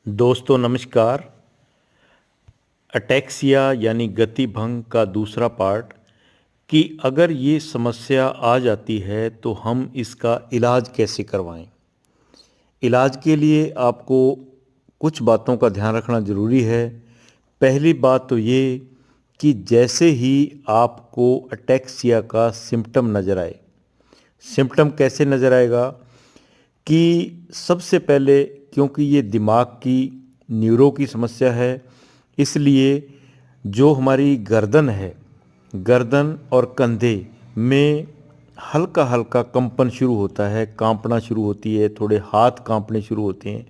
दोस्तों नमस्कार। अटैक्सिया यानी गति भंग का दूसरा पार्ट कि अगर ये समस्या आ जाती है तो हम इसका इलाज कैसे करवाएं। इलाज के लिए आपको कुछ बातों का ध्यान रखना ज़रूरी है। पहली बात तो ये कि जैसे ही आपको अटैक्सिया का सिम्टम नज़र आए, सिम्टम कैसे नज़र आएगा कि सबसे पहले क्योंकि ये दिमाग की न्यूरो की समस्या है, इसलिए जो हमारी गर्दन है, गर्दन और कंधे में हल्का हल्का कंपन शुरू होता है, कांपना शुरू होती है, थोड़े हाथ कांपने शुरू होते हैं।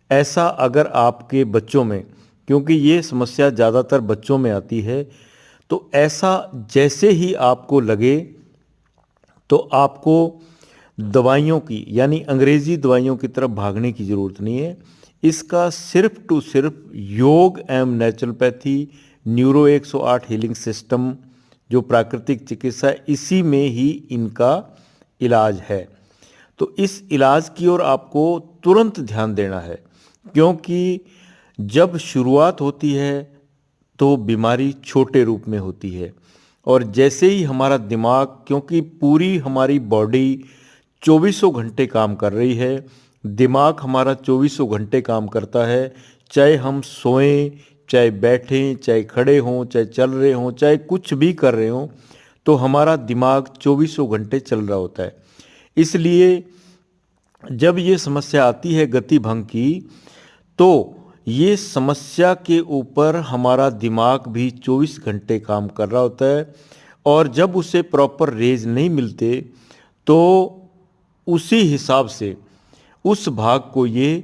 ऐसा अगर आपके बच्चों में, क्योंकि ये समस्या ज़्यादातर बच्चों में आती है, तो ऐसा जैसे ही आपको लगे तो आपको दवाइयों की यानी अंग्रेज़ी दवाइयों की तरफ भागने की ज़रूरत नहीं है। इसका सिर्फ टू सिर्फ योग एवं नेचुरोपैथी, न्यूरो 108 हीलिंग सिस्टम जो प्राकृतिक चिकित्सा है, इसी में ही इनका इलाज है। तो इस इलाज की ओर आपको तुरंत ध्यान देना है, क्योंकि जब शुरुआत होती है तो बीमारी छोटे रूप में होती है और जैसे ही हमारा दिमाग, क्योंकि पूरी हमारी बॉडी चौबीसों घंटे काम कर रही है, दिमाग हमारा चौबीसों घंटे काम करता है, चाहे हम सोएं, चाहे बैठें, चाहे खड़े हों, चाहे चल रहे हों, चाहे कुछ भी कर रहे हों, तो हमारा दिमाग चौबीसों घंटे चल रहा होता है। इसलिए जब ये समस्या आती है गति भंग की, तो ये समस्या के ऊपर हमारा दिमाग भी 24 घंटे काम कर रहा होता है और जब उसे प्रॉपर रेज नहीं मिलते तो उसी हिसाब से उस भाग को ये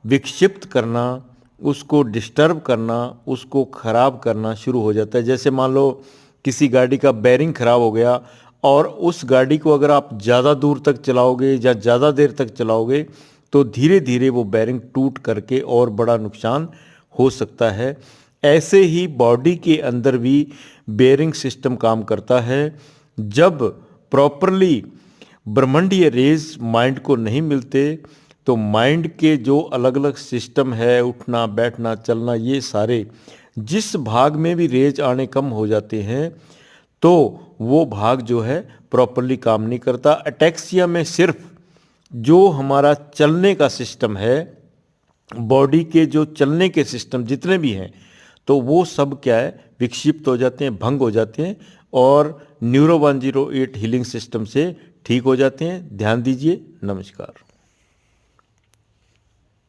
विक्षिप्त करना, उसको डिस्टर्ब करना, उसको ख़राब करना शुरू हो जाता है। जैसे मान लो किसी गाड़ी का बैरिंग ख़राब हो गया और उस गाड़ी को अगर आप ज़्यादा दूर तक चलाओगे या ज़्यादा देर तक चलाओगे तो धीरे धीरे वो बैरिंग टूट करके और बड़ा नुकसान हो सकता है। ऐसे ही बॉडी के अंदर भी बेयरिंग सिस्टम काम करता है। जब प्रॉपरली ब्रह्मांडीय रेज माइंड को नहीं मिलते तो माइंड के जो अलग अलग सिस्टम है, उठना बैठना चलना, ये सारे जिस भाग में भी रेज आने कम हो जाते हैं तो वो भाग जो है प्रॉपरली काम नहीं करता। अटैक्सिया में सिर्फ जो हमारा चलने का सिस्टम है, बॉडी के जो चलने के सिस्टम जितने भी हैं, तो वो सब क्या है, विक्षिप्त हो जाते हैं, भंग हो जाते हैं और न्यूरो 108 हीलिंग सिस्टम से ठीक हो जाते हैं। ध्यान दीजिए। नमस्कार।